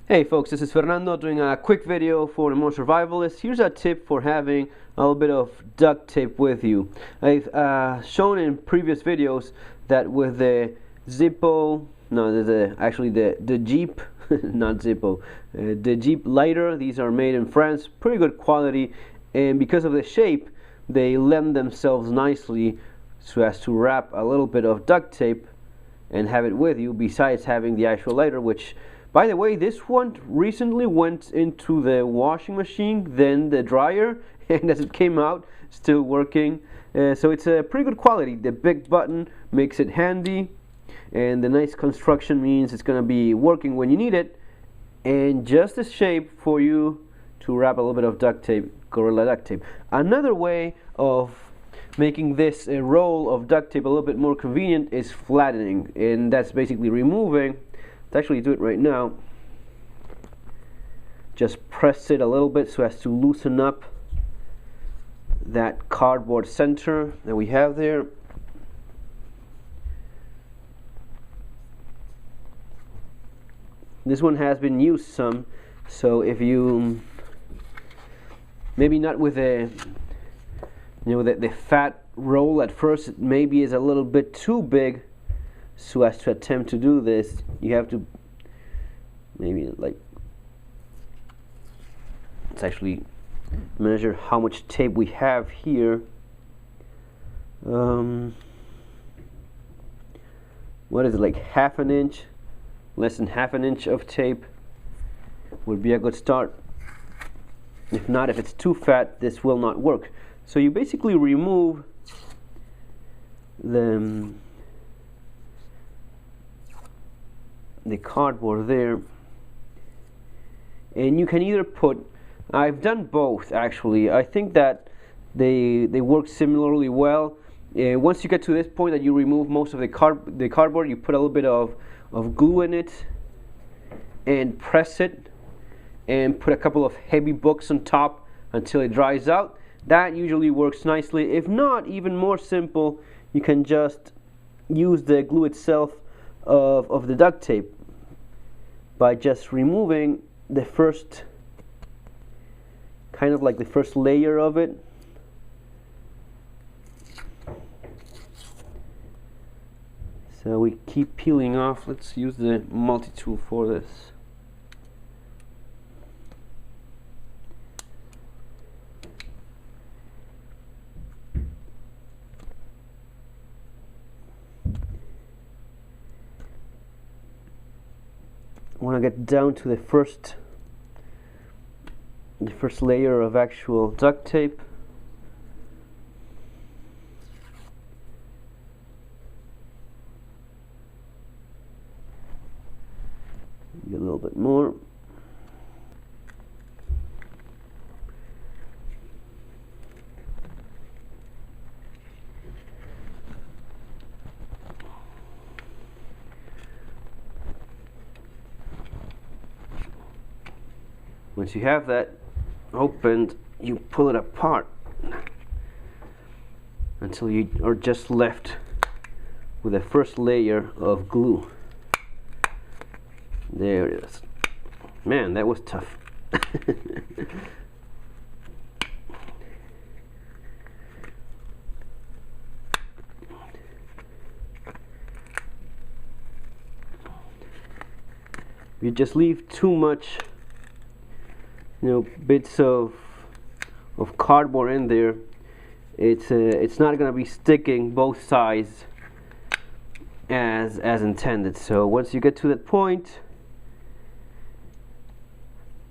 Hey folks, this is Fernando doing a quick video for the more survivalists. Here's a tip for having a little bit of duct tape with you. I've shown in previous videos that with the Zippo, no, the Jeep, not Zippo, the Jeep lighter, these are made in France, pretty good quality, and because of the shape, they lend themselves nicely so as to wrap a little bit of duct tape and have it with you besides having the actual lighter, which, by the way, this one recently went into the washing machine, then the dryer, and as it came out, still working. So it's a pretty good quality. The big button makes it handy, and the nice construction means it's going to be working when you need it, and just the shape for you to wrap a little bit of duct tape, Gorilla duct tape. Another way of making this a roll of duct tape a little bit more convenient is flattening, and that's basically removing. Let's actually do it right now. Just press it a little bit so as to loosen up that cardboard center that we have there. This one has been used some, so if you maybe not with the the fat roll at first, it maybe is a little bit too big. So as to attempt to do this, you have to maybe let's actually measure how much tape we have here. What is it, like half an inch? Less than half an inch of tape would be a good start. If not, if it's too fat, this will not work. So you basically remove the cardboard there, and you can either put, I've done both actually. I think that they work similarly well. Once you get to this point that you remove most of the cardboard, you put a little bit of glue in it and press it and put a couple of heavy books on top until it dries out. That usually works nicely. If not, even more simple, you can just use the glue itself of the duct tape by just removing the first, kind of like the first layer of it. So we keep peeling off. Let's use the multi-tool for this. I want to get down to the first layer of actual duct tape. Get a little bit more. Once you have that opened, you pull it apart until you are just left with the first layer of glue. There it is. Man, that was tough. You just leave too much bits of cardboard in there, it's not going to be sticking both sides as intended. So once you get to that point,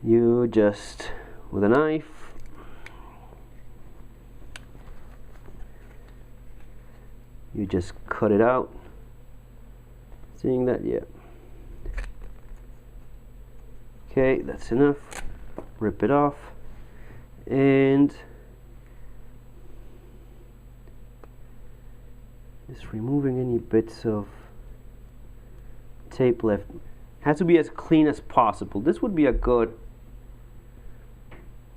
you just, with a knife, you just cut it out. Seeing that? Yeah. Okay, that's enough. Rip it off, and just removing any bits of tape left. Has to be as clean as possible. This would be a good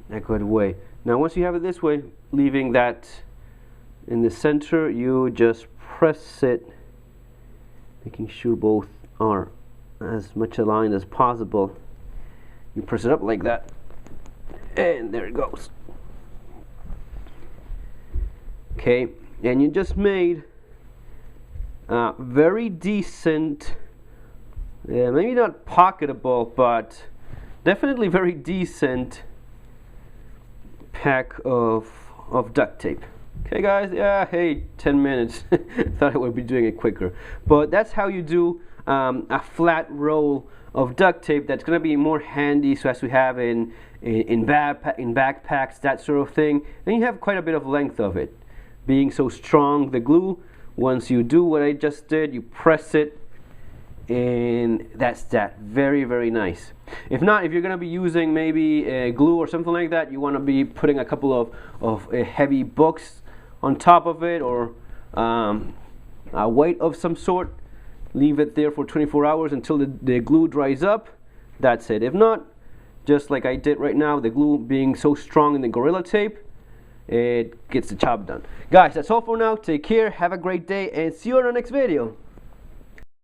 way. Now once you have it this way, leaving that in the center, you just press it, making sure both are as much aligned as possible. You press it up like that, and there it goes. Okay, and you just made very decent, maybe not pocketable, but definitely very decent pack of duct tape. Okay guys, yeah, hey, 10 minutes. Thought I would be doing it quicker, but that's how you do a flat roll of duct tape. That's going to be more handy, so as we have in backpacks, that sort of thing, and you have quite a bit of length of it. Being so strong, the glue, once you do what I just did, you press it, and that's that. Very, very nice. If not, if you're going to be using maybe glue or something like that, you want to be putting a couple of heavy books on top of it, or a weight of some sort. Leave it there for 24 hours until the glue dries up. That's it. If not, just like I did right now, the glue being so strong in the Gorilla Tape, it gets the job done. Guys, that's all for now. Take care, have a great day, and see you on the next video.